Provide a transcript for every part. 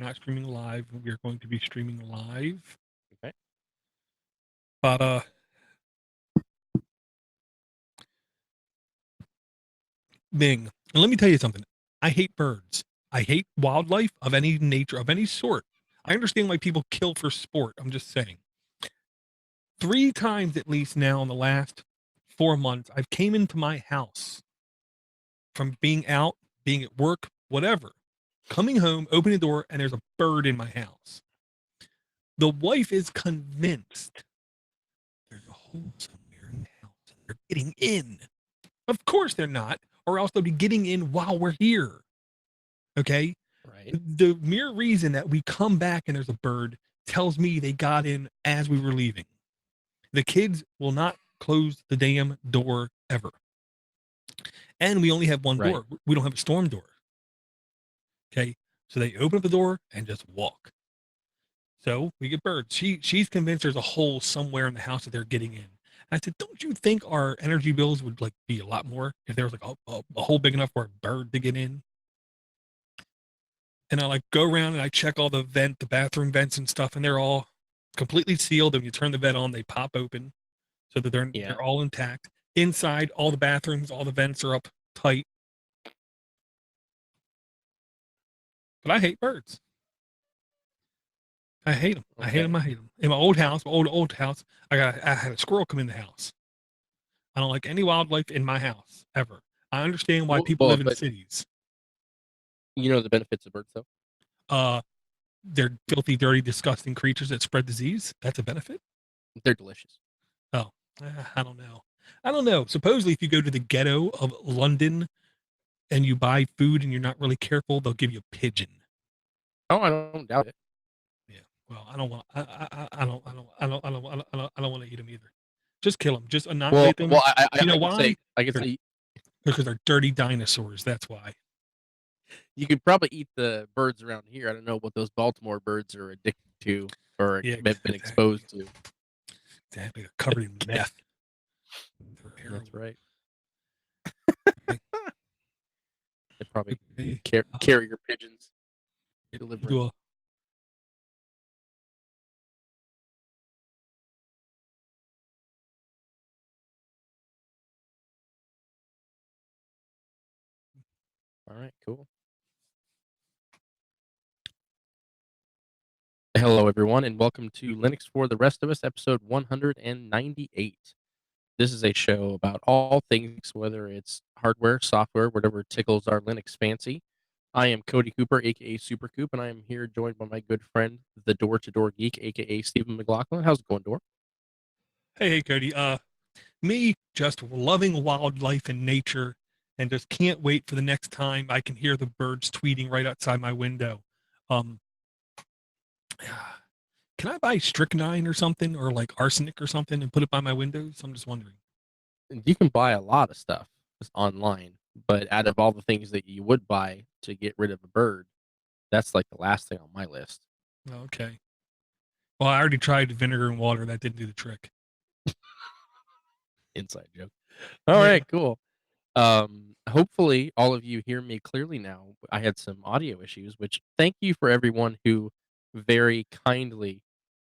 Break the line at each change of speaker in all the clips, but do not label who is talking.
not streaming live. We're going to be streaming live.
Okay.
But Bing. And let me tell you something. I hate birds. I hate wildlife of any nature, of any sort. I understand why people kill for sport. I'm just saying. 3 times at least now in the last 4 months, I've came into my house from being out, being at work, whatever. Coming home, opening the door, and there's a bird in my house. The wife is convinced there's a hole somewhere in the house and they're getting in. Of course they're not, or else they'll be getting in while we're here. Okay?
Right.
The mere reason that we come back and there's a bird tells me they got in as we were leaving. The kids will not close the damn door ever. And we only have one
Right.
door. We don't have a storm door. Okay? So they open up the door and just walk. So we get birds. She's convinced there's a hole somewhere in the house that they're getting in. I said, don't you think our energy bills would like be a lot more if there was like a hole big enough for a bird to get in? And I like go around and I check all the bathroom vents and stuff, and they're all completely sealed. And when you turn the vent on, they pop open so that they're all intact. Inside, all the bathrooms, all the vents are up tight. But I hate birds. I hate them. Okay. I hate them. In my old house, old house, I had a squirrel come in the house. I don't like any wildlife in my house ever. I understand why people live in cities.
You know the benefits of birds, though?
They're filthy, dirty, disgusting creatures that spread disease. That's a benefit.
They're delicious.
Oh, I don't know. Supposedly, if you go to the ghetto of London and you buy food and you're not really careful, they'll give you a pigeon.
Oh, I don't doubt it.
Yeah. Well, I don't want. I don't want to eat them either. Just kill them. Just annihilate them.
Well,
you know why?
I could say
because they're dirty dinosaurs. That's why.
You could probably eat the birds around here. I don't know what those Baltimore birds are addicted to or have been exposed to.
Exactly. They're covered in meth.
That's right. They probably carrier pigeons. Delivery. All right, cool. Hello, everyone, and welcome to Linux for the Rest of Us, episode 198. This is a show about all things, whether it's hardware, software, whatever tickles our Linux fancy. I am Cody Cooper, aka Super Coop, and I am here joined by my good friend, the DoorToDoorGeek, aka Stephen McLaughlin. How's it going, Door?
Hey, Cody. Me just loving wildlife and nature, and just can't wait for the next time I can hear the birds tweeting right outside my window. Can I buy strychnine or something, or like arsenic or something, and put it by my windows? I'm just wondering.
You can buy a lot of stuff online, but out of all the things that you would buy to get rid of a bird, that's like the last thing on my list.
Okay. Well, I already tried vinegar and water. That didn't do the trick.
Inside joke. All right, cool. Hopefully all of you hear me clearly now. I had some audio issues, which thank you for everyone who very kindly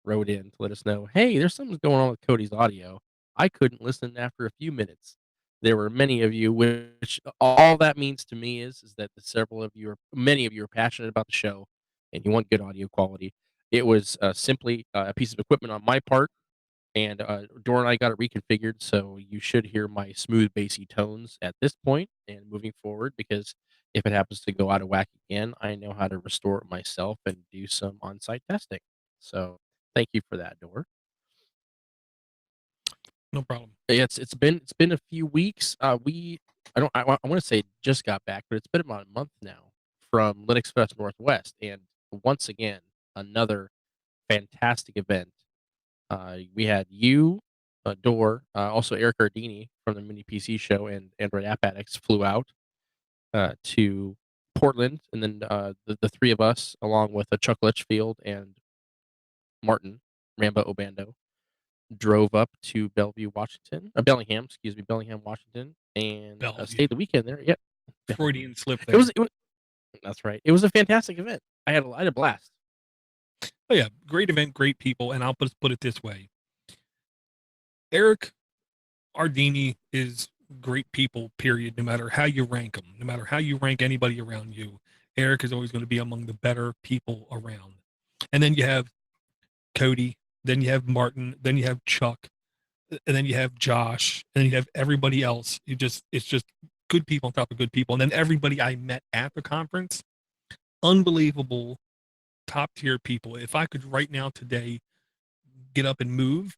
wrote in to let us know, hey, there's something going on with Cody's audio. I couldn't listen after a few minutes. There were many of you, which all that means to me is that many of you are passionate about the show and you want good audio quality. It was simply a piece of equipment on my part, and Dora and I got it reconfigured, so you should hear my smooth, bassy tones at this point and moving forward, because if it happens to go out of whack again, I know how to restore it myself and do some on-site testing. So thank you for that, Dora.
No problem.
It's been a few weeks. I want to say just got back, but it's been about a month now from Linux Fest Northwest, and once again another fantastic event. We had you, Door, also Eric Ardini from the Mini PC Show and Android App Addicts flew out to Portland, and then the three of us, along with Chuck Litchfield and Martin Rambo Obando, drove up to Bellingham, Washington, and stayed the weekend there. Yep.
Freudian slip there.
That's right. It was a fantastic event. I had a blast.
Oh yeah, great event, great people, and I'll just put it this way: Eric Ardini is great people. Period. No matter how you rank them, no matter how you rank anybody around you, Eric is always going to be among the better people around. And then you have Cody, then you have Martin, then you have Chuck, and then you have Josh, and then you have everybody else. It's just good people on top of good people, and then everybody I met at the conference, unbelievable, top tier people. If I could right now today get up and move,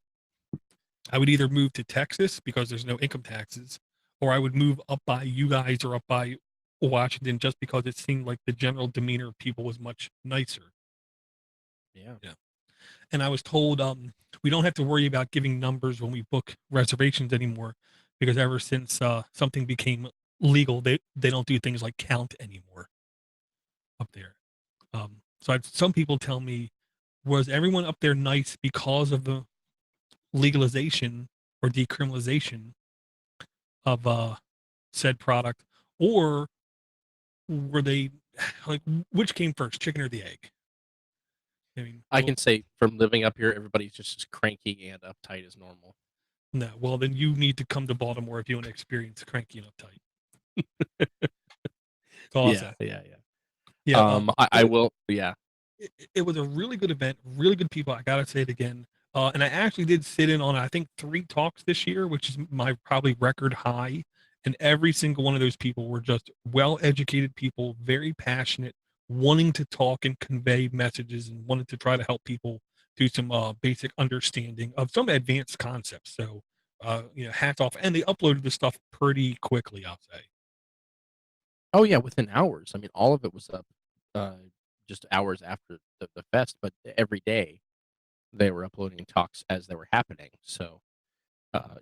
I would either move to Texas because there's no income taxes, or I would move up by you guys or up by Washington just because it seemed like the general demeanor of people was much nicer.
Yeah.
Yeah. And I was told we don't have to worry about giving numbers when we book reservations anymore because ever since something became legal, they don't do things like count anymore up there. So some people tell me, was everyone up there nice because of the legalization or decriminalization of said product, or were they like, which came first, chicken or the egg? I mean,
I
well,
can say from living up here, everybody's just as cranky and uptight as normal.
no. Well, then you need to come to Baltimore if you want to experience cranky and uptight. That's all I'll
Yeah,
say.
yeah, yeah.
Yeah.
I will. Yeah.
It was a really good event, really good people. I gotta say it again. And I actually did sit in on, I think, 3 talks this year, which is my probably record high. And every single one of those people were just well-educated people, very passionate, wanting to talk and convey messages, and wanted to try to help people do some basic understanding of some advanced concepts. So, hats off. And they uploaded the stuff pretty quickly, I'll say.
Oh yeah, within hours. I mean, all of it was up, uh, just hours after the fest, but every day they were uploading talks as they were happening. So,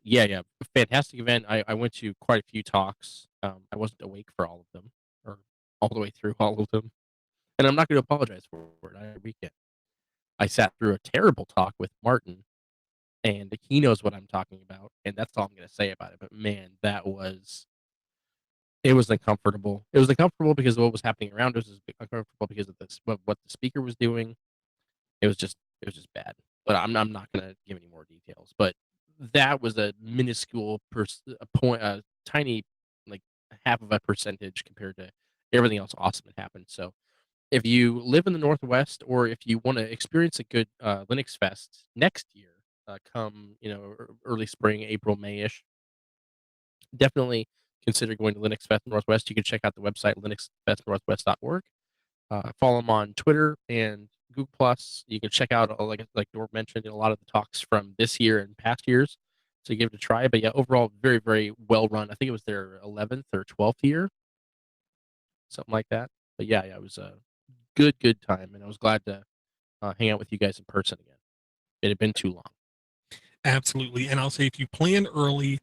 yeah, yeah, fantastic event. I went to quite a few talks. I wasn't awake for all of them or all the way through all of them, and I'm not going to apologize for it. I weekend. I sat through a terrible talk with Martin, and he knows what I'm talking about, and that's all I'm going to say about it. But man, it was uncomfortable. It was uncomfortable because of what was happening around us. It was uncomfortable because of this, what the speaker was doing. It was just bad. But I'm not gonna give any more details. But that was a minuscule a point, a tiny, like half of a percentage compared to everything else awesome that happened. So if you live in the Northwest, or if you want to experience a good Linux Fest next year, come early spring, April, Mayish, definitely consider going to Linux Fest Northwest. You can check out the website linuxfestnorthwest.org. Follow them on Twitter and Google Plus. You can check out, like Dor mentioned, a lot of the talks from this year and past years. So give it a try. But yeah, overall, very, very well run. I think it was their 11th or 12th year, something like that. But yeah, yeah, it was a good time, and I was glad to hang out with you guys in person again. It had been too long.
Absolutely. And I'll say, if you plan early,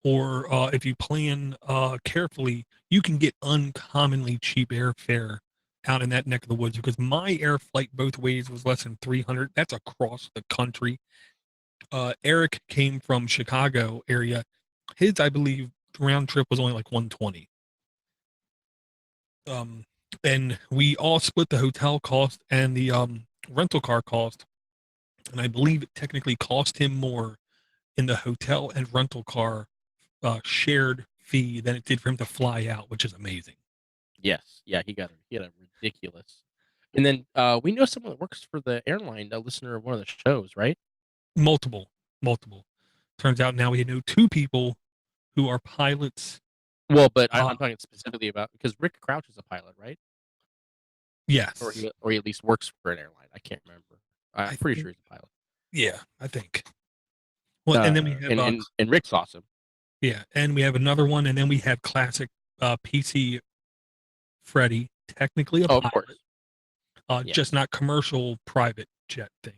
or if you plan carefully, you can get uncommonly cheap airfare out in that neck of the woods, because my air flight both ways was less than 300. That's across the country. Eric came from Chicago area. His, I believe, round trip was only like 120. Um, and we all split the hotel cost and the rental car cost. And I believe it technically cost him more in the hotel and rental car shared fee than it did for him to fly out, which is amazing.
Yes, yeah, he got a ridiculous. And then we know someone that works for the airline, a listener of one of the shows, right?
Multiple, multiple. Turns out now we know 2 people who are pilots.
Well, but
Uh,
I'm talking specifically about because Rick Crouch is a pilot, right?
yes,
Or he at least works for an airline. I can't remember. I'm
I
pretty
think.
sure he's a pilot.
Yeah, I think. Well, and then we have
And Rick's awesome.
yeah, and we have another one, and then we have classic PC Freddy, technically a
Oh, of
pilot,
course. Yeah.
just not commercial private jet thing.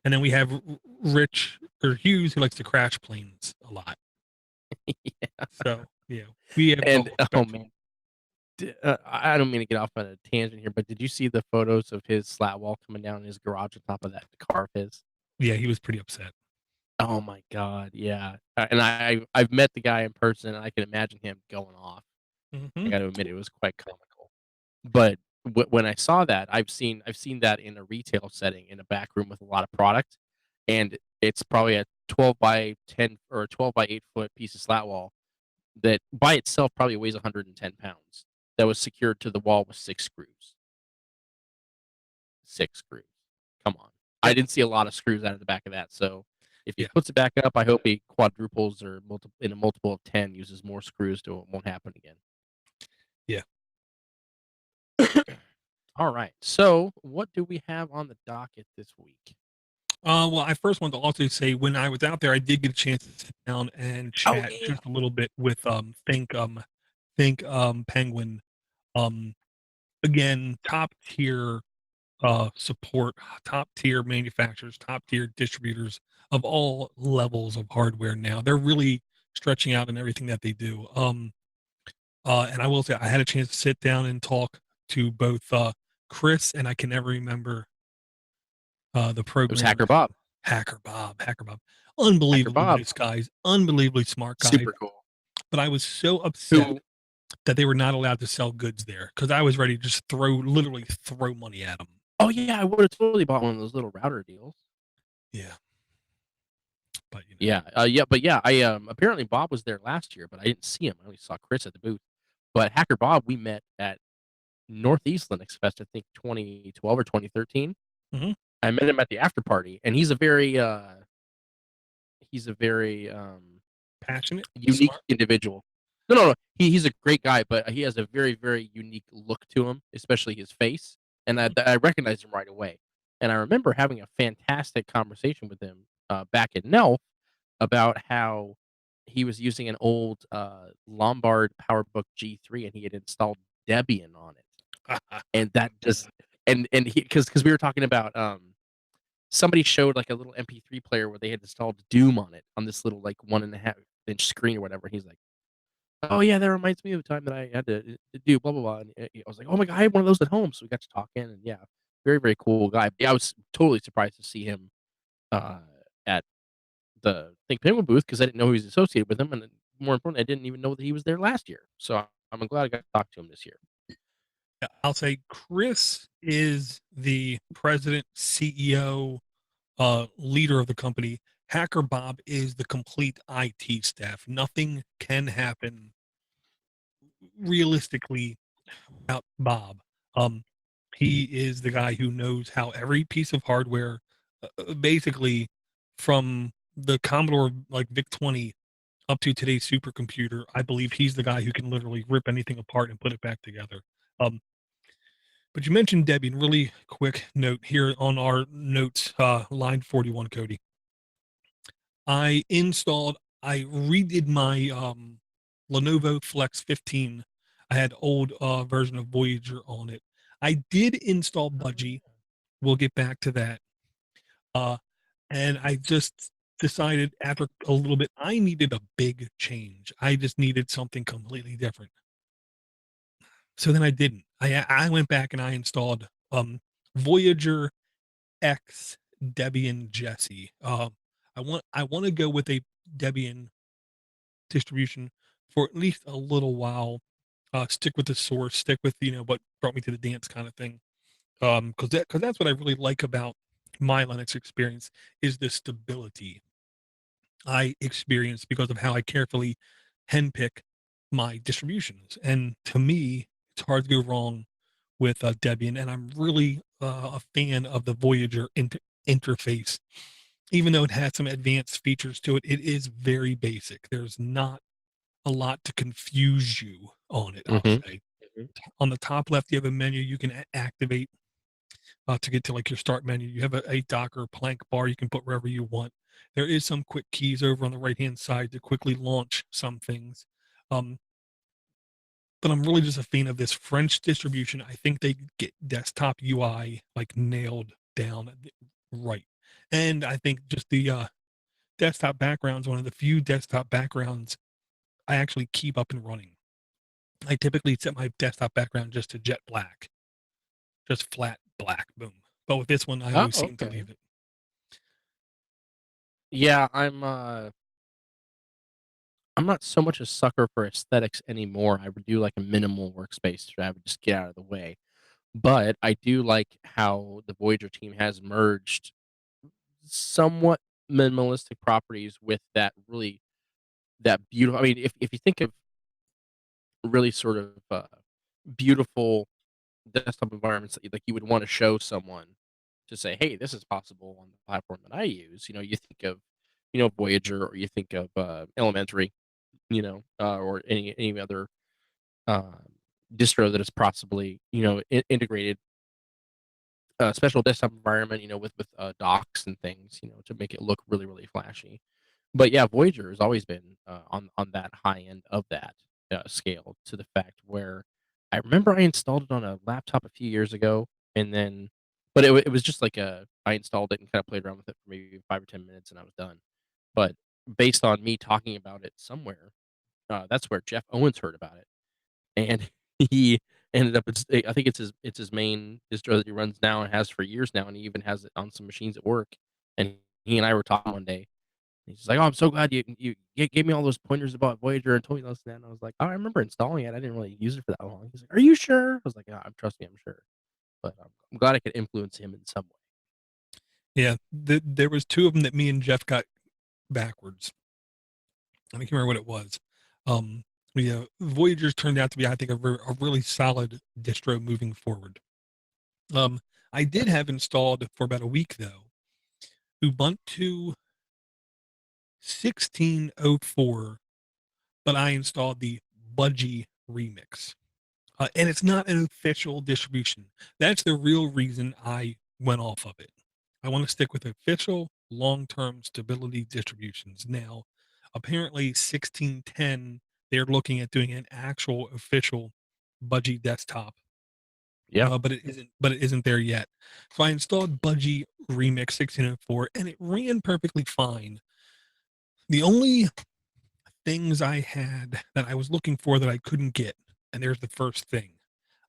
And then we have Rich or Hughes, who likes to crash planes a lot.
Yeah.
So yeah, we have the
And
whole
oh
spectrum.
man, I don't mean to get off on a tangent here, but did you see the photos of his slat wall coming down in his garage on top of that car of his?
Yeah, he was pretty upset.
Oh my god, yeah. And I've met the guy in person, and I can imagine him going off. I
Hmm.
got to admit, it was quite comical. But when I saw that, I've seen that in a retail setting in a back room with a lot of product, and it's probably a 12 by 10 or a 12 by 8 foot piece of slat wall that by itself probably weighs 110 pounds. That was secured to the wall with 6 screws. 6 screws. Come on.
Yeah,
I didn't see a lot of screws out of the back of that. So if he
yeah,
puts it back up, I hope he quadruples or in a multiple of 10 uses more screws to it won't happen again.
yeah.
All right. So what do we have on the docket this week?
Well, I first want to also say when I was out there, I did get a chance to sit down and
Oh
chat
yeah.
just a little bit with think Penguin. Um, again, top tier support, top tier manufacturers, top tier distributors of all levels of hardware now. They're really stretching out in everything that they do. And I will say I had a chance to sit down and talk to both Chris and I can never remember the
It was
programmer
Hacker Bob.
Hacker Bob.
Hacker
Unbelievably
Bob.
nice guys, unbelievably smart guys.
Super cool.
But I was so upset
Who
that they were not allowed to sell goods there because I was ready to just literally throw money at them.
Oh yeah, I would have totally bought one of those little router deals.
Yeah, but you know,
Yeah, I apparently Bob was there last year, but I didn't see him. I only saw Chris at the booth. But Hacker Bob, we met at Northeast Linux Fest, I think 2012 or 2013.
Mhm.
I met him at the after party, and he's a very
Passionate,
unique
smart.
individual. No. He's a great guy, but he has a very, very unique look to him, especially his face. And
Mhm.
I recognized him right away. And I remember having a fantastic conversation with him back at NELF about how he was using an old Lombard PowerBook G3 and he had installed Debian on it. And that just and he because we were talking about somebody showed like a little MP3 player where they had installed Doom on it on this little like 1.5 inch screen or whatever. And he's like, "Oh yeah, that reminds me of the time that I had to do blah blah blah." And I was like, "Oh my god, I had one of those at home." So we got to talking, and yeah, very very cool guy. Yeah, I was totally surprised to see him uh, at the Think Penguin booth because I didn't know he was associated with him, and more importantly, I didn't even know that he was there last year. So I'm glad I got to talk to him this year.
Yeah, I'll say Chris is the president, CEO, leader of the company. Hacker Bob is the complete IT staff. Nothing can happen realistically without Bob. Um, he is the guy who knows how every piece of hardware, basically from the Commodore like VIC 20 up to today's supercomputer. I believe he's the guy who can literally rip anything apart and put it back together. Um, but you mentioned Debian. Really quick note here on our notes, line 41, Cody. I installed, I redid my Lenovo Flex 15. I had old version of Voyager on it. I did install Budgie. We'll get back to that. Uh, and I just decided after a little bit, I needed a big change. I just needed something completely different. So then I didn't. I went back and I installed Voyager X Debian Jesse. I want to go with a Debian distribution for at least a little while. Stick with the source, stick with what brought me to the dance kind of thing. Because that's what I really like about my Linux experience is the stability I experience because of how I carefully handpick my distributions. And to me, it's hard to go wrong with Debian, and I'm really a fan of the Voyager interface. Even though it has some advanced features to it, it is very basic. There's not a lot to confuse you on it, I'll
Mhm.
say.
Mhm.
On the top left, you have a menu you can activate to get to like your start menu. You have a Docker plank bar you can put wherever you want. There is some quick keys over on the right hand side to quickly launch some things. Um, but I'm really just a fan of this French distribution. I think they get desktop UI like nailed down right. And I think just the desktop backgrounds, one of the few desktop backgrounds I actually keep up and running. I typically set my desktop background just to jet black, just flat black, boom. But with this one, I
Oh,
always seem to
okay.
leave it.
Yeah, I'm not so much a sucker for aesthetics anymore. I would do like a minimal workspace to have just get out of the way. But I do like how the Voyager team has merged somewhat minimalistic properties with that beautiful. I mean, if you think of really sort of beautiful desktop environments that you would want to show someone to say, "Hey, this is possible on the platform that I use." You think of Voyager, or you think of Elementary, or any other uh, distro that is possibly integrated special desktop environment, with docks and things, to make it look really really flashy. But yeah, Voyager has always been on that high end of that scale, to the fact where I remember I installed it on a laptop a few years ago, and then, but it was just like I installed it and kind of played around with it for maybe 5 or 10 minutes, and I was done. But based on me talking about it somewhere, that's where Jeff Owens heard about it, and he ended up. I think it's his main distro that he runs now and has for years now, and he even has it on some machines at work. And he and I were talking one day. He's just like, "Oh, I'm so glad you gave me all those pointers about Voyager and told me this and that." And I was like, "Oh, I remember installing it. I didn't really use it for that long." He's like, "Are you sure?" I was like, "Yeah, trust me, I'm sure." But I'm glad I could influence him in some way.
Yeah, there was two of them that me and Jeff got backwards. I can't remember what it was. Um, yeah, Voyagers turned out to be, I think, a really solid distro moving forward. I did have installed for about a week though Ubuntu 16.04, but I installed the Budgie remix. And it's not an official distribution. That's the real reason I went off of it. I want to stick with official long-term stability distributions. Now, apparently 16.10, they're looking at doing an actual official Budgie desktop,
Yeah.
but it isn't. But it isn't there yet. So I installed Budgie Remix 1604, and it ran perfectly fine. The only things I had that I was looking for that I couldn't get, and there's the first thing.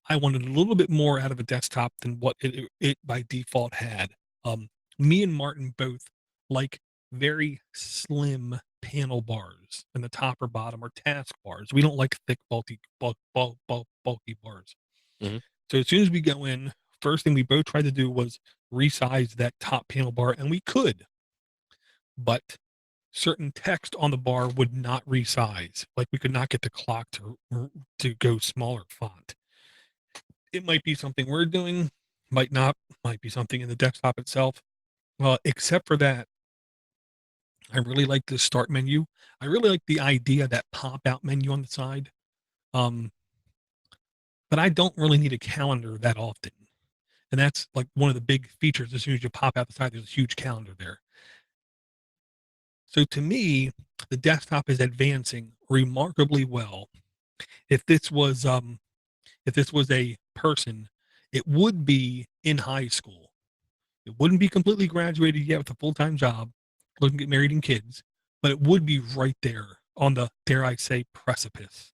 I wanted a little bit more out of a desktop than what it by default had. Um, Me and Martin both like very slim panel bars in the top or bottom, or task bars. We don't like thick, bulky bars.
Mhm.
So as soon as we go in, first thing we both tried to do was resize that top panel bar, and we could, but certain text on the bar would not resize. Like we could not get the clock to go smaller font. It might be something we're doing, might not, might be something in the desktop itself. Except for that, I really like the start menu. I really like the idea of that pop out menu on the side. Um, but I don't really need a calendar that often. And that's like one of the big features. As soon as you pop out the side, there's a huge calendar there. So to me, the desktop is advancing remarkably well. If this was if this was a person, it would be in high school. It wouldn't be completely graduated yet with a full-time job, looking to get married and kids, but it would be right there on the, dare I say, precipice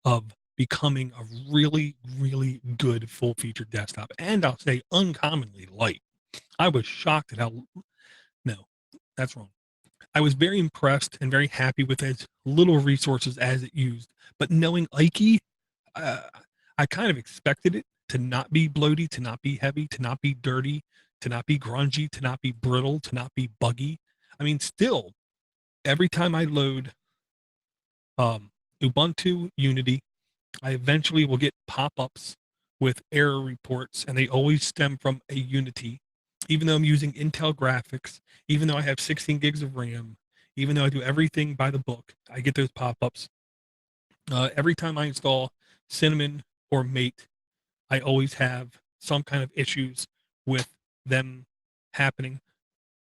of becoming a really, really good full-featured desktop. And I'll say uncommonly light. I was shocked at how, no, that's wrong. I was very impressed and very happy with as little resources as it used. But knowing Ike, uh, I kind of expected it to not be bloaty, to not be heavy, to not be dirty, to not be grungy, to not be brittle, to not be buggy. I mean, still, every time I load Ubuntu Unity, I eventually will get pop-ups with error reports, and they always stem from a Unity. Even though I'm using Intel graphics, even though I have 16 gigs of RAM, even though I do everything by the book, I get those pop-ups. Every time I install Cinnamon or Mate, I always have some kind of issues with them happening.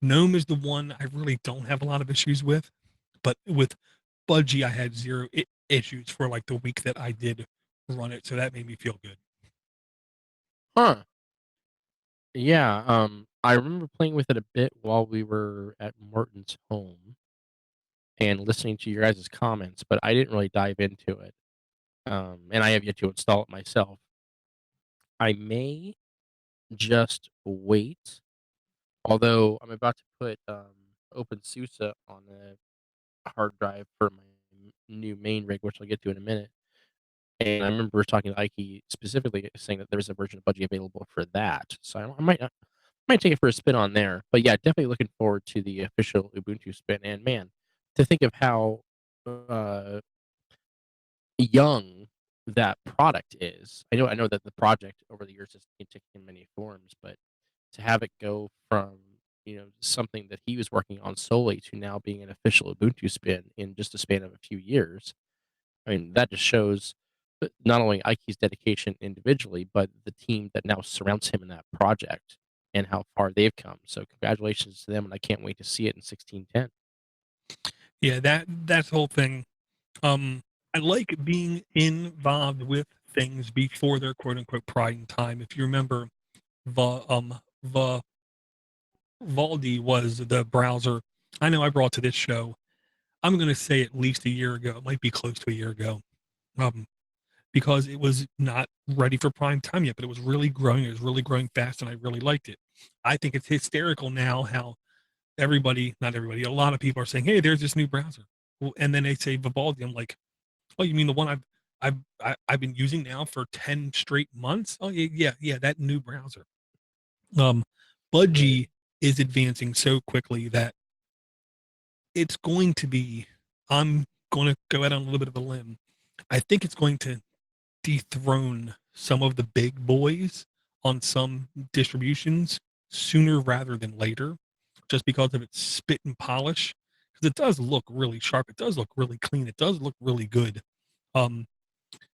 Gnome is the one I really don't have a lot of issues with, but with Budgie, I had zero issues for like the week that I did run it, so that made me feel good.
Huh. Yeah. I remember playing with it a bit while we were at Martin's home and listening to your guys' comments, but I didn't really dive into it. And I have yet to install it myself. I may just wait, although I'm about to put OpenSUSE on the hard drive for my new main rig, which I'll get to in a minute. And I remember talking to Ike specifically saying that there's a version of Budgie available for that. So I might take it for a spin on there. But yeah, definitely looking forward to the official Ubuntu spin. And man, to think of how uh, young that product is. I know that the project over the years has taken many forms, but to have it go from something that he was working on solely to now being an official Ubuntu spin in just a span of a few years. I mean, that just shows not only Ike's dedication individually, but the team that now surrounds him in that project and how far they've come. So congratulations to them, and I can't wait to see it in 1610.
Yeah, that's the whole thing. I like being involved with things before their quote unquote prime time. If you remember, the Valdi was the browser. I know I brought to this show. I'm going to say at least a year ago. It might be close to a year ago, um, because it was not ready for prime time yet, but it was really growing. It was really growing fast, and I really liked it. I think it's hysterical now how not everybody, a lot of people are saying, "Hey, there's this new browser," well, and then they say Vivaldi. I'm like, "Oh, you mean the one I've been using now for 10 straight months?" Oh yeah, yeah, yeah, that new browser. Um,
Right.
Budgie is advancing so quickly that it's going to be. I'm going to go out on a little bit of a limb. I think it's going to dethrone some of the big boys on some distributions sooner rather than later, just because of its spit and polish. Because it does look really sharp. It does look really clean. It does look really good. Um,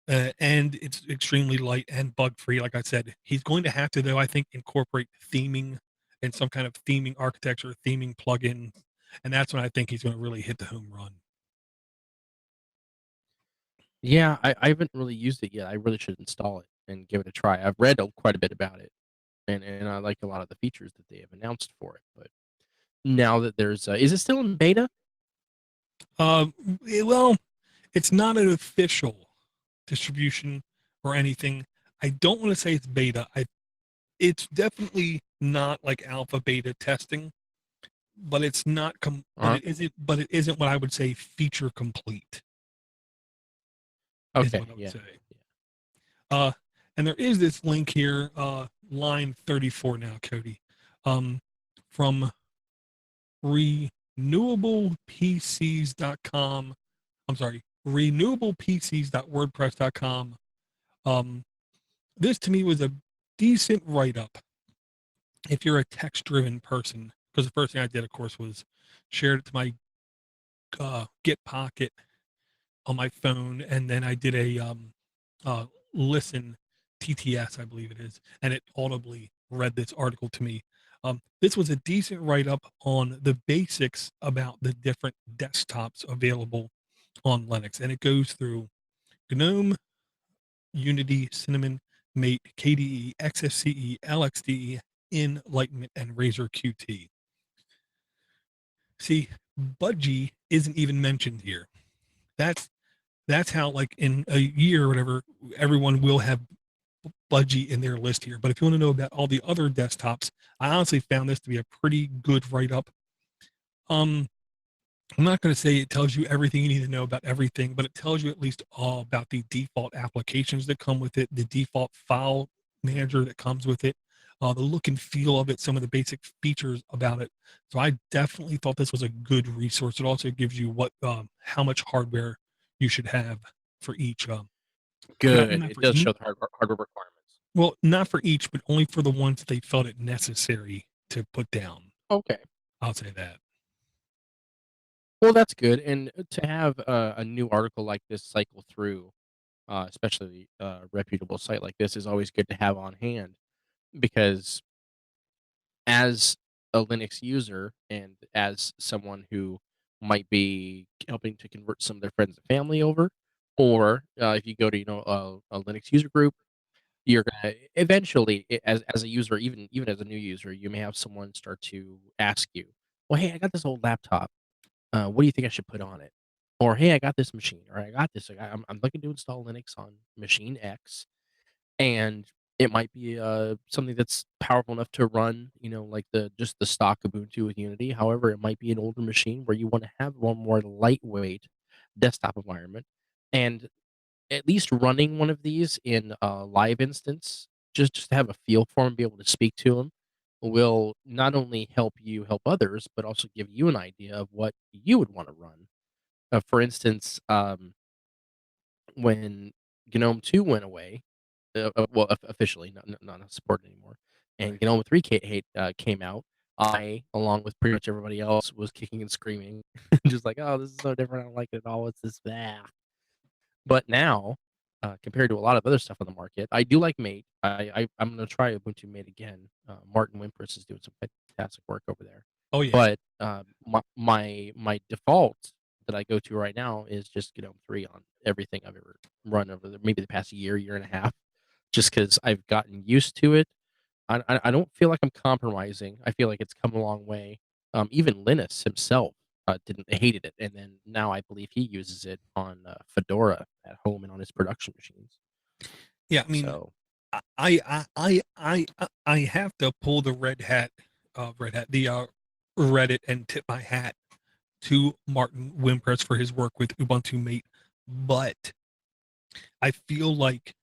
and it's extremely light and bug free. Like I said, he's going to have to, though, I think, incorporate theming and some kind of theming architecture, theming plugin. And that's when I think he's going to really hit the home run.
Yeah, I haven't really used it yet. I really should install it and give it a try. I've read quite a bit about it, and I like a lot of the features that they have announced for it. But now that is it still in beta?
Um, well, it's not an official distribution or anything. I don't want to say it's beta. It's definitely not like alpha beta testing, but it's not
Uh-huh.
but it isn't what I would say feature complete is what
Okay,
I would
yeah.
say. Uh and there is this link here, line 34 now, Cody. Um from renewablepcs.com. I'm sorry, renewablepcs.wordpress.com. This to me was a decent write up if you're a text driven person, because the first thing I did, of course, was shared it to my Git Pocket on my phone, and then I did a uh, listen TTS, I believe it is, and it audibly read this article to me. This was a decent write up on the basics about the different desktops available on Linux, and it goes through GNOME, Unity, Cinnamon, Mate, KDE, XFCE, LXDE, Enlightenment, and Razor Qt. See, Budgie isn't even mentioned here. That's that's how, like, in a year or whatever, everyone will have Budgie in their list here. But if you want to know about all the other desktops, I honestly found this to be a pretty good write up. Um, I'm not going to say it tells you everything you need to know about everything, but it tells you at least all about the default applications that come with it, the default file manager that comes with it, the look and feel of it, some of the basic features about it. So I definitely thought this was a good resource. It also gives you how much hardware you should have for each.
Good.
Not
It
for
does show the hardware requirements.
well, not for each, but only for the ones that they felt it necessary to put down.
Okay.
I'll say that.
Well, that's good, and to have a new article like this cycle through, especially a reputable site like this, is always good to have on hand because as a Linux user and as someone who might be helping to convert some of their friends and family over, or if you go to a Linux user group, you're gonna eventually as a user, even as a new user, you may have someone start to ask you, "Well, hey, I got this old laptop. What do you think I should put on it?" Or, "Hey, I got this machine," or, "I got this. I'm looking to install Linux on machine X." And it might be, something that's powerful enough to run, like the stock Ubuntu with Unity. However, it might be an older machine where you wanna have one more lightweight desktop environment, and at least running one of these in a live instance, just to have a feel for them, be able to speak to them, will not only help you help others, but also give you an idea of what you would want to run. For instance, when GNOME 2 went away, well, officially not supported anymore, and
Right.
GNOME 3 came out, I, along with pretty much everybody else, was kicking and screaming, just like, "Oh, this is so different. I don't like it at all. What's this?" Blah. But now, compared to a lot of other stuff on the market, I do like Mate. I'm gonna try Ubuntu Mate again. Martin Wimpress is doing some fantastic work over there.
Oh yeah.
But my default that I go to right now is just GNOME 3 on everything I've ever run over maybe the past year and a half, just because I've gotten used to it. I don't feel like I'm compromising. I feel like it's come a long way. Even Linus himself didn't hated it, and then now I believe he uses it on Fedora at home and on his production machines.
Yeah, I mean,
So
I have to pull the the Reddit and tip my hat to Martin Wimpress for his work with Ubuntu Mate, but I feel like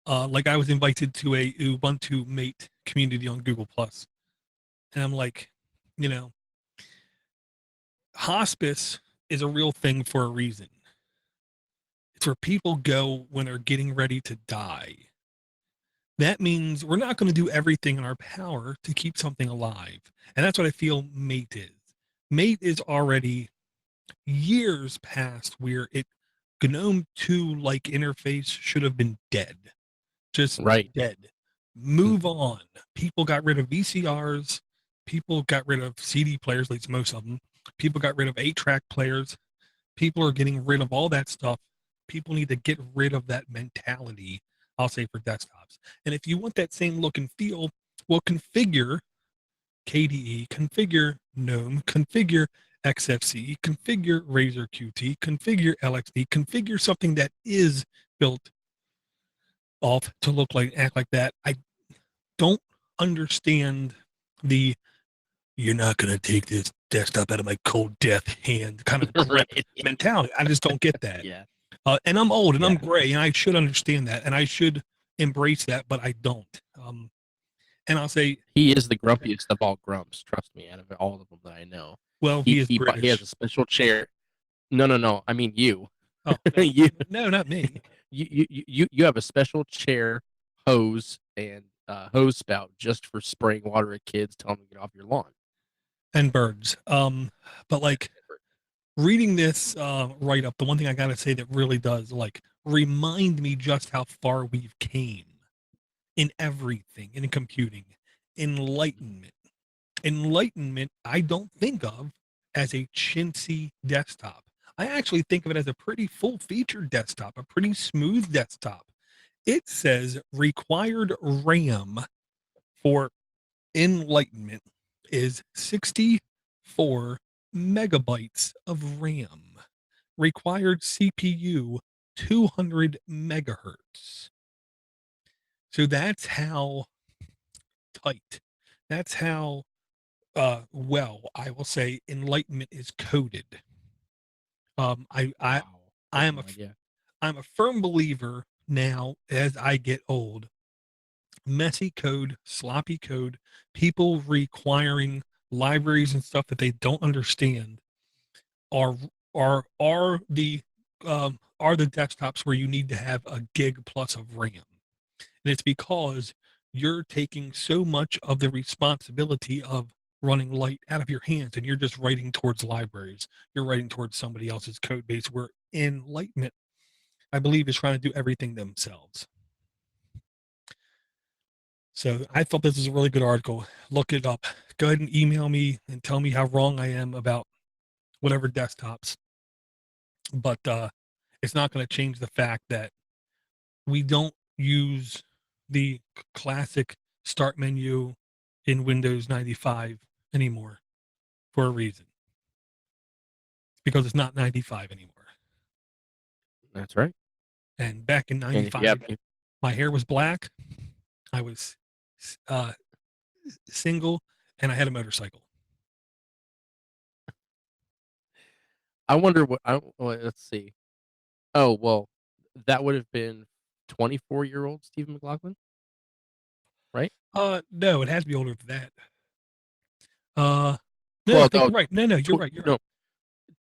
I was invited to a Ubuntu Mate community on Google Plus, and I'm like, you know, hospice is a real thing for a reason. It's where people go when they're getting ready to die. That means we're not going to do everything in our power to keep something alive. And that's what I feel Mate is. Mate is already years past where it GNOME 2 like interface should have been dead. Just
right.
dead. Move on. People got rid of VCRs. People got rid of CD players, at least most of them. People got rid of 8-track players. People are getting rid of all that stuff. People need to get rid of that mentality, I'll say, for desktops. And if you want that same look and feel, well, configure KDE, configure GNOME, configure XFCE, configure Razor Qt, configure LXD, configure something that is built off to look like, act like that. I don't understand the "you're not going to take this desktop out of my cold death hand" kind of grip
Right.
mentality. I just don't get that.
Yeah.
And I'm old and I'm
Yeah.
gray, and I should understand that, and I should embrace that, but I don't. And I'll say,
He is the grumpiest of all grumps. Trust me, out of all of them that I know,
well, he is
he has
British.
a special chair. No. I mean you.
Oh no,
you,
no, not me.
you have a special chair, hose, and hose spout just for spraying water at kids, telling them to get off your lawn.
And birds. But like reading this write up, the one thing I gotta say that really does like remind me just how far we've came in everything, in computing. Enlightenment. Enlightenment, I don't think of as a chintzy desktop. I actually think of it as a pretty full featured desktop, a pretty smooth desktop. It says required RAM for Enlightenment is 64 megabytes of RAM. Required CPU 200 megahertz. So that's how tight. That's how well, I will say Enlightenment is coded. Um, I I
Wow, I
I
had
am
no
a
idea.
I'm a firm believer now as I get old. Messy code, sloppy code, people requiring libraries and stuff that they don't understand are are the desktops where you need to have a gig plus of RAM. And it's because you're taking so much of the responsibility of running light out of your hands and you're just writing towards libraries. You're writing towards somebody else's code base where Enlightenment, I believe, is trying to do everything themselves. So I thought this was a really good article. Look it up. Go ahead and email me and tell me how wrong I am about whatever desktops. But it's not going to change the fact that we don't use the classic start menu in Windows 95 anymore for a reason. Because it's not 95 anymore.
That's right.
And back in
And if you have,
95, my hair was black. I was uh, single and I had a motorcycle.
I wonder what. Well, let's see. Oh well, that would have been 24-year-old Stephen McLaughlin, right?
No, it has to be older than that. No, I
Well,
think you're right. No, you're right. You're right.
no,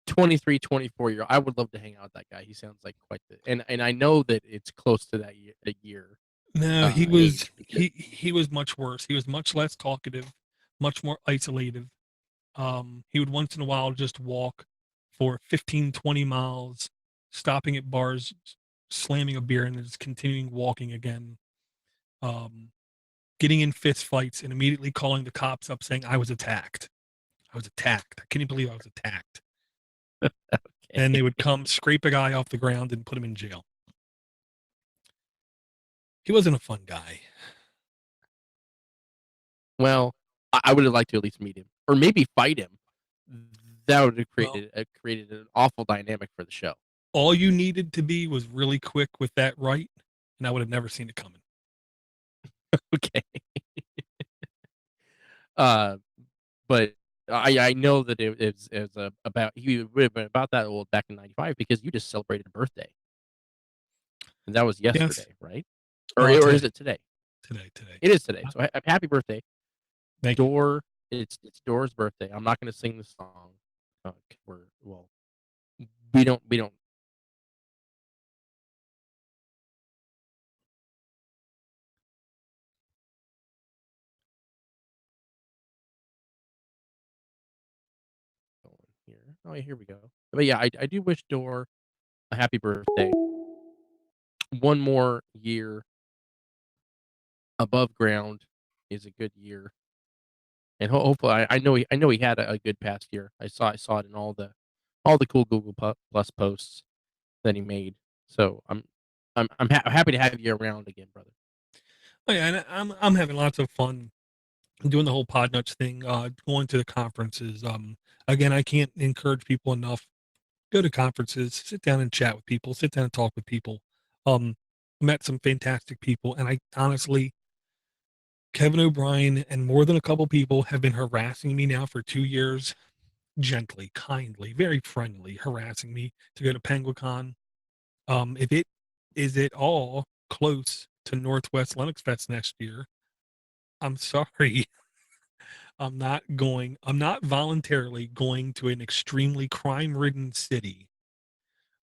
23, 24-year-old. I would love to hang out with that guy. He sounds like quite the and I know that it's close to that year
No,
age because
he was much worse. He was much less talkative, much more isolated. He would once in a while just walk for 15, 20 miles, stopping at bars, slamming a beer, and then just continuing walking again. Um, Getting in fist fights and immediately calling the cops up saying, I was attacked. I was attacked. I can't believe I was attacked. And they would come scrape a guy off the ground and put him in jail. He wasn't a fun guy.
well, I would have liked to at least meet him or maybe fight him. That would have
Well,
created an awful dynamic for the show.
all you needed to be was really quick with that right, and I would have never seen it coming.
Okay. But I know that it was about he would have been about that old back in '95 because you just celebrated a birthday, and that was
Yes.
yesterday, right? Or is it today?
Today.
It is today. So happy birthday,
Thank you.
Door. It's Door's birthday. I'm not going to sing the song. We don't here. Oh, here we go. But yeah, I do wish Door a happy birthday. One more year above ground is a good year, and hopefully, I know he had a good past year. I saw it in all the cool Google Plus posts that he made. So I'm happy to have you around again, brother.
Oh, yeah, and I'm having lots of fun doing the whole Podnutz thing, going to the conferences. Again, I can't encourage people enough. Go to conferences, sit down and chat with people, sit down and talk with people. Met some fantastic people, and I honestly, Kevin O'Brien and more than a couple people have been harassing me now for 2 years, gently, kindly, very friendly, harassing me to go to PenguinCon. If it is at all close to Northwest Linux Fest next year, I'm sorry. I'm not voluntarily going to an extremely crime-ridden city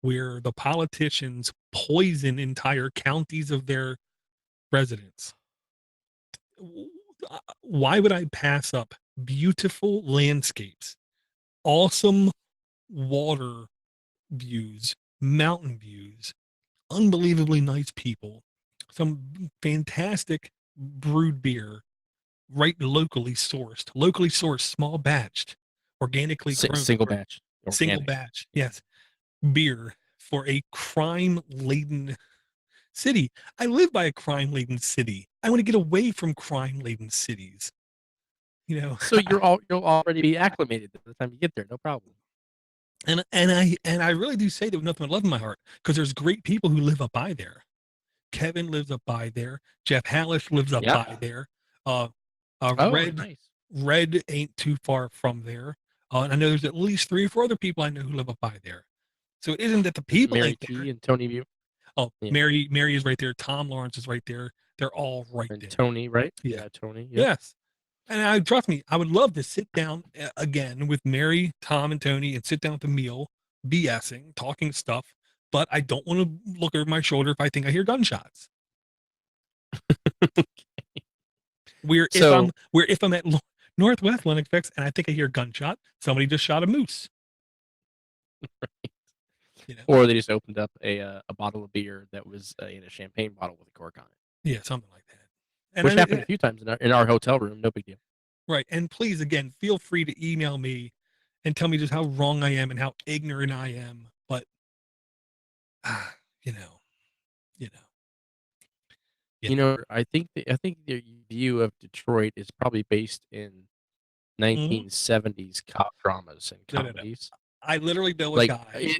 where the politicians poison entire counties of their residents. Why would I pass up beautiful landscapes, awesome water views, mountain views, unbelievably nice people, some fantastic brewed beer, right, locally sourced, small batched, organically grown,
Single batch,
single
organic.
batch, yes, beer for a crime laden city. I live by a crime laden city. I want to get away from crime laden cities. You know,
So you'll already be acclimated by the time you get there. No problem.
and I really do say that with nothing but love in my heart, because there's great people who live up by there. Kevin lives up by there. Jeff Hallish lives up by there.
Oh,
Red
nice.
Red ain't too far from there. And I know there's at least 3 or 4 other people I know who live up by there. So it isn't that the people
Mary
ain't there.
T and Tony View.
Oh,
Yeah.
Mary is right there. Tom Lawrence is right there. They're all right
And
there.
Tony, right?
Yeah.
Tony.
Yeah. Yes. And trust me, I would love to sit down again with Mary, Tom, and Tony and sit down at the meal, BSing, talking stuff. But I don't want to look over my shoulder if I think I hear gunshots. If I'm at Northwest Linux Fest and I think I hear a gunshot, somebody just shot a moose.
Right.
You know?
Or they just opened up a bottle of beer that was in a champagne bottle with a cork on it.
Yeah, something like that. And
which happened a few times in our hotel room. No big deal.
Right. And please, again, feel free to email me and tell me just how wrong I am and how ignorant I am. But, you know.
I think the view of Detroit is probably based in 1970s cop dramas and comedies.
No. I literally know a guy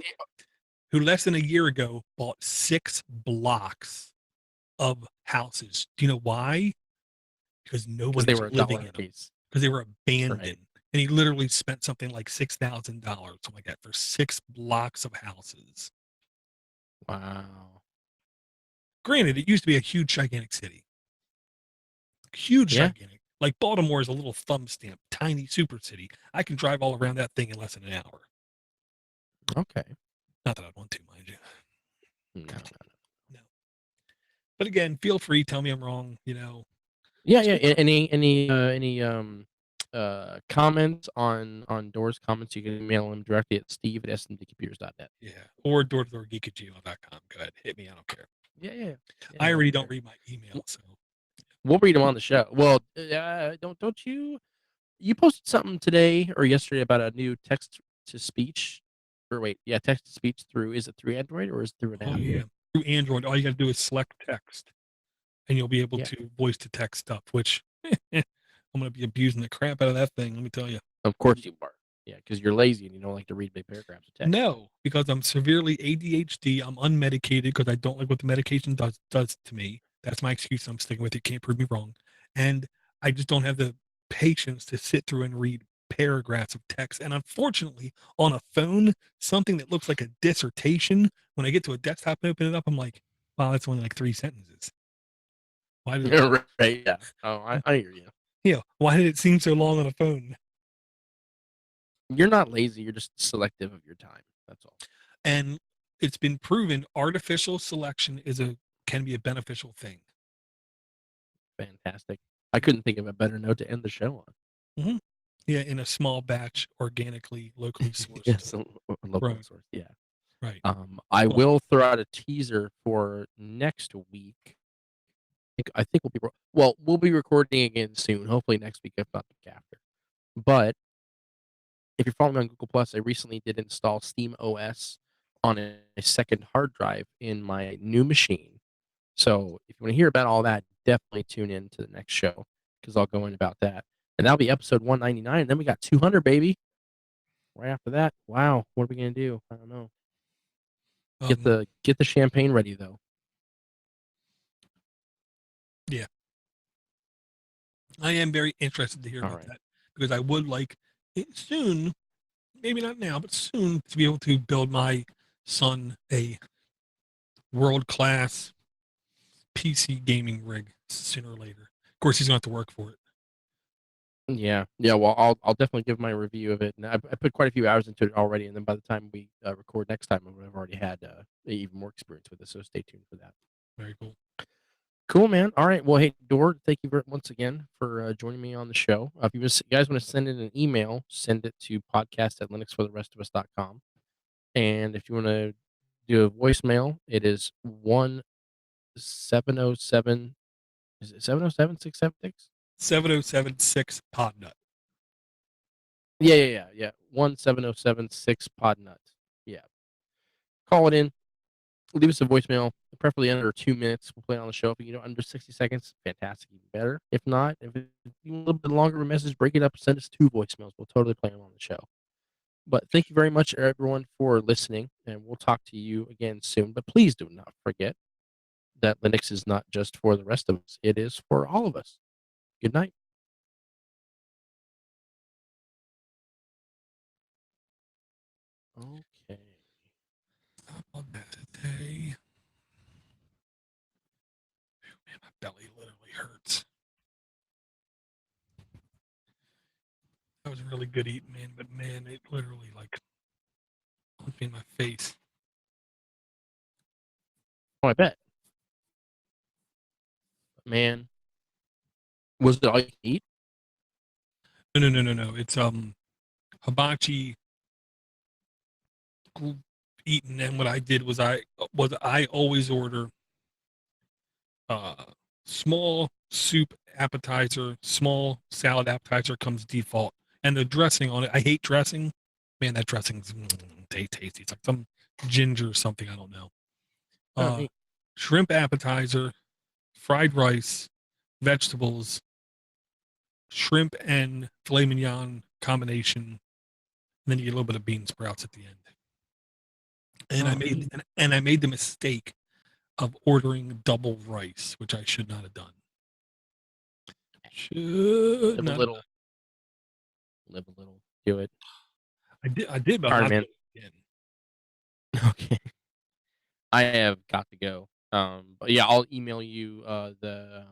who less than a year ago bought 6 blocks of houses. Do you know why? Because nobody was living in them. Because they were abandoned. Right. And he literally spent something like $6,000, something like that, for 6 blocks of houses.
Wow.
Granted, it used to be a huge, gigantic city. Huge,
Yeah.
gigantic. Like Baltimore is a little thumb stamp, tiny super city. I can drive all around that thing in less than an hour.
Okay.
Not that I'd want to, mind you.
No.
No. But again, feel free. Tell me I'm wrong. You know.
Yeah. Any comments on Door's comments? You can email him directly at steve@smdcomputers.net.
Yeah. Or DoorToDoorGeek@gmail.com. Go ahead, hit me. I don't care.
Yeah.
I already don't
Sure.
read my email, so
We'll read them on the show. Well, don't you? You posted something today or yesterday about a new text to speech, or wait, yeah, text to speech through. Is it through Android or is it through an
oh
app?
yeah. Through Android, all you got to do is select text, and you'll be able
Yeah.
to voice to text stuff. Which I'm gonna be abusing the crap out of that thing. Let me tell you.
Of course you are. Yeah, because you're lazy and you don't like to read big paragraphs of text.
No, because I'm severely ADHD. I'm unmedicated because I don't like what the medication does to me. That's my excuse. I'm sticking with it. Can't prove me wrong. And I just don't have the patience to sit through and read paragraphs of text. And unfortunately, on a phone, something that looks like a dissertation, when I get to a desktop and open it up, I'm like, wow, that's only like 3 sentences. Why did it,
Right? Yeah. Oh, I hear you.
why did it seem so long on a phone?
You're not lazy. You're just selective of your time. That's all.
And it's been proven artificial selection can be a beneficial thing.
Fantastic. I couldn't think of a better note to end the show on.
Mm-hmm. Yeah, in a small batch, organically, locally sourced.
Yes, a local
Right.
source. Yeah.
Right.
I
Well,
will throw out a teaser for next week. I think we'll be recording again soon. Hopefully next week, if not the week after. But if you're following me on Google Plus, I recently did install Steam OS on a second hard drive in my new machine. So if you want to hear about all that, definitely tune in to the next show because I'll go in about that. And that'll be episode 199. And then we got 200, baby. Right after that, wow, what are we gonna do? I don't know. Get the champagne ready though.
yeah, I am very interested to hear
All
about
right.
that because I would like it soon, maybe not now, but soon to be able to build my son a world class PC gaming rig sooner or later. Of course, he's going to have to work for it.
Yeah. Well, I'll definitely give my review of it, and I put quite a few hours into it already. And then by the time we record next time, I've already had even more experience with it. So stay tuned for that.
Very cool.
Cool, man. All right. Well, hey, Dor, thank you once again for joining me on the show. If you guys want to send in an email, send it to podcast@linuxfortherestofus.com. And if you want to do a voicemail, it is 1-707. Is it 707-676?
7076 Podnut.
Yeah. 1-707-6 Podnut. Yeah. Call it in. Leave us a voicemail, preferably under 2 minutes. We'll play it on the show. If you get under 60 seconds, fantastic, even better. If not, if it's a little bit longer of a message, break it up, send us 2 voicemails. We'll totally play them on the show. But thank you very much, everyone, for listening, and we'll talk to you again soon. But please do not forget that Linux is not just for the rest of us, it is for all of us. Good night. Okay.
On that today. Man, my belly literally hurts. That was really good eating, man, but man, it literally like punched me in my face.
Oh, I bet. Man, was it all you could eat?
No. It's hibachi eaten, and what I did was I always order uh small soup appetizer, small salad appetizer comes default, and the dressing on it. I hate dressing. Man, that dressing's tasty. It's like some ginger or something. I don't know.
Oh, neat.
Shrimp appetizer, fried rice, vegetables, shrimp and filet mignon combination. And then you get a little bit of bean sprouts at the end. And I made the mistake of ordering double rice, which I should not have done. Should
Live a
not.
little. Live a little. Do it.
I did, but
All
I'm
right,
not
man.
doing it again.
Okay. I have got to go. But yeah, I'll email you the